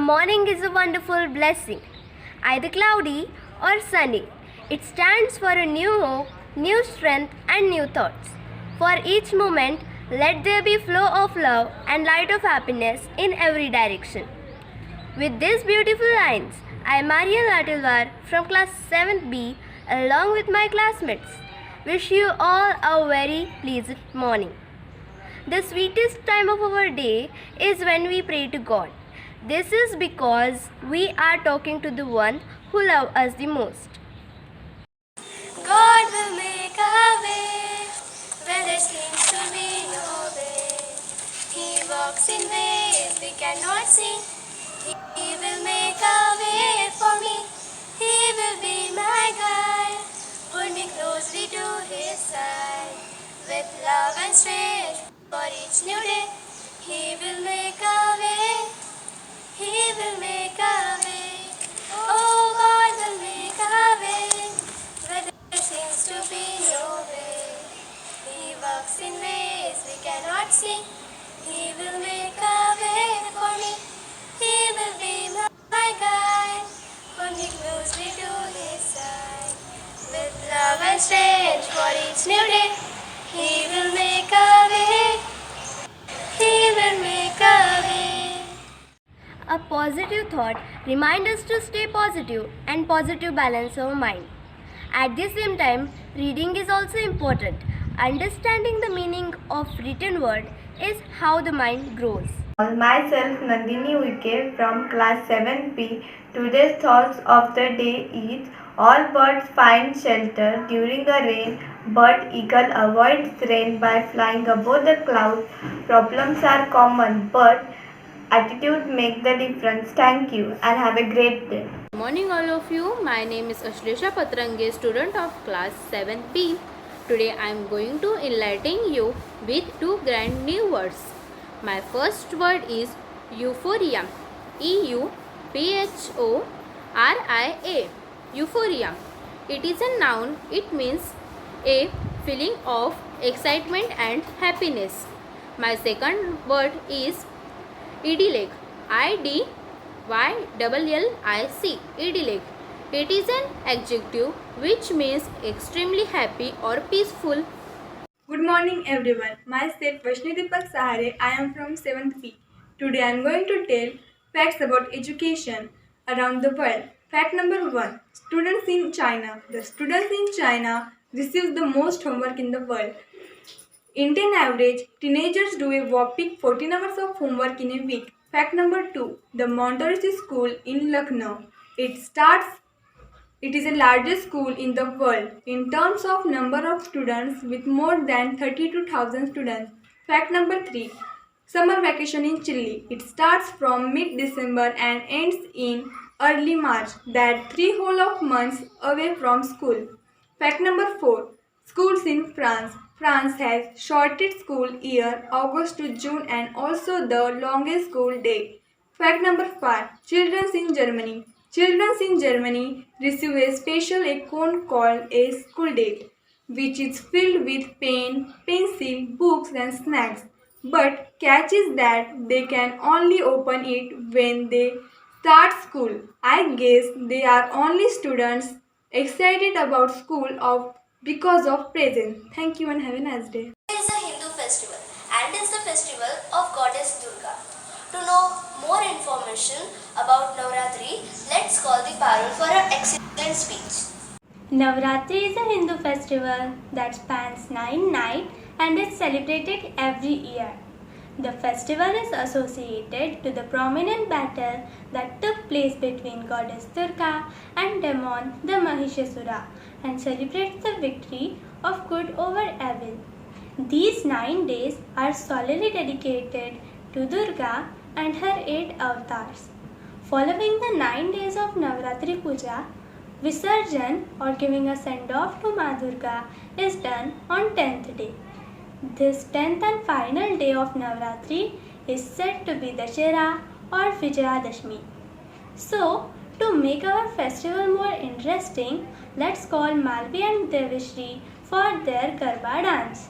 morning is a wonderful blessing, either cloudy or sunny. It stands for a new hope, new strength, and new thoughts. For each moment, let there be flow of love and light of happiness in every direction. With these beautiful lines, I am Marian Latilwar from class 7th B along with my classmates. Wish you all a very pleasant morning. The sweetest time of our day is when we pray to God. This is because we are talking to the one who loves us the most. God will make a way where there seems to be no way. He walks in ways we cannot see. He will make a way for me. He will be my guide. Hold me closely to His side. With love and strength for each new day, He will make a way. He will make a way. Oh, God will make a way where there seems to be no way. He works in ways we cannot see. He will make a way for me. He will be my guide. Hold me closely to His side. With love and strength for each new day, He will make a way. He will make a way. A positive thought reminds us to stay positive and positive balance our mind. At the same time, reading is also important. Understanding the meaning of written word is how the mind grows. Myself Nandini Uike from class 7P. Today's thoughts of the day is all birds find shelter during a rain, but eagle avoids rain by flying above the clouds. Problems are common, but attitude makes the difference. Thank you and have a great day. Good morning all of you. My name is Ashlesha Patrange, student of class 7B. Today I am going to enlighten you with two grand new words. My first word is euphoria. E-U-P-H-O-R-I-A. Euphoria. It is a noun. It means a feeling of excitement and happiness. My second word is idyllic. I-D-Y-L-L-I-C. Idyllic. It is an adjective which means extremely happy or peaceful. Good morning everyone. Myself Vaishni Deepak Sahare. I am from 7th B. Today I am going to tell facts about education around the world. Fact number 1. Students in China. The students in China receive the most homework in the world. Indian average, teenagers do a whopping 14 hours of homework in a week. Fact number 2. The Montessori School in Lucknow. It is the largest school in the world in terms of number of students with more than 32,000 students. Fact number 3. Summer vacation in Chile. It starts from mid-December and ends in early March. That's 3 whole of months away from school. Fact number 4. Schools in France. France has shortest school year, August to June, and also the longest school day. Fact number 5. Children in Germany. Children in Germany receive a special icon called a school date, which is filled with pen, pencil, books and snacks. But catch is that they can only open it when they start school. I guess they are only students excited about school because of presents. Thank you and have a nice day. It is a Hindu festival and is the festival of goddess Durga. To know more information about Navratri, let's call the Parul for an excellent speech. Navratri is a Hindu festival that spans 9 nights and is celebrated every year. The festival is associated to the prominent battle that took place between goddess Durga and demon the Mahishasura and celebrates the victory of good over evil. These 9 days are solely dedicated to Durga and her 8 avatars. Following the 9 days of Navratri Puja, Visarjan or giving a send-off to Ma Durga is done on 10th day. This 10th and final day of Navratri is said to be Dashera or Vijayadashmi. So, to make our festival more interesting, let's call Malvi and Devashri for their Garba dance.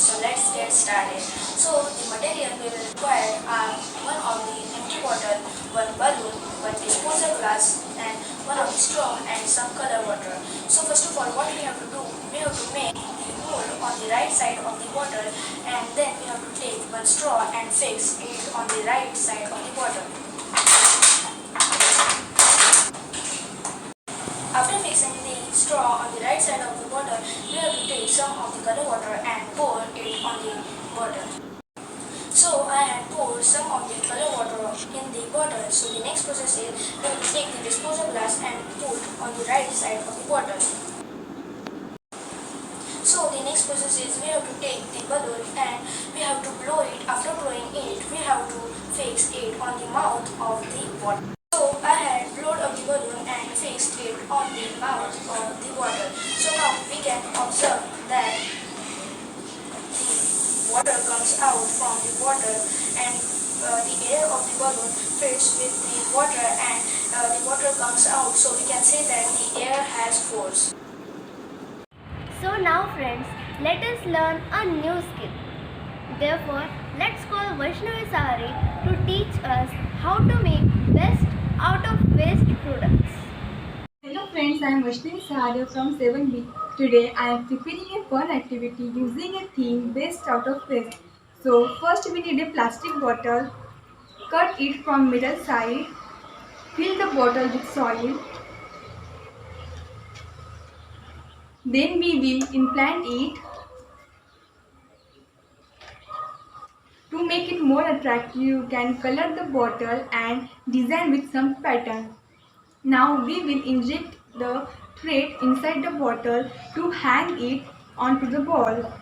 So let's get started. So the material we will require are one of the empty bottle, one balloon, one disposal glass, and one of the straw and some color water. So first of all, what we have to do, we have to make the mold on the right side of the bottle, and then we have to take one straw and fix it on the right side of the bottle. After fixing the straw on the right side of the bottle, we have to take some of the color water and pour it on the bottle. So I had poured some of the color water in the bottle. So the next process is we have to take the disposal glass and put on the right side of the bottle. So the next process is we have to take the balloon and we have to blow it. After blowing it, we have to fix it on the mouth of the bottle. So I had blown up the balloon and fixed it on the mouth of the bottle. So now we can observe that the water comes out from the bottle and the air of the balloon fits with the water and the water comes out. So we can say that the air has force. So now friends, let us learn a new skill. Therefore, let's call Vaishnavi Sahare to teach us how to make best out of waste products. Hello friends, I am Vaishnavi Sahare from 7B. Today I am preparing a fun activity using a theme based out of waste. So first we need a plastic bottle, cut it from middle side, fill the bottle with soil. Then we will implant it. To make it more attractive, you can color the bottle and design with some pattern. Now we will inject the thread inside the bottle to hang it onto the wall.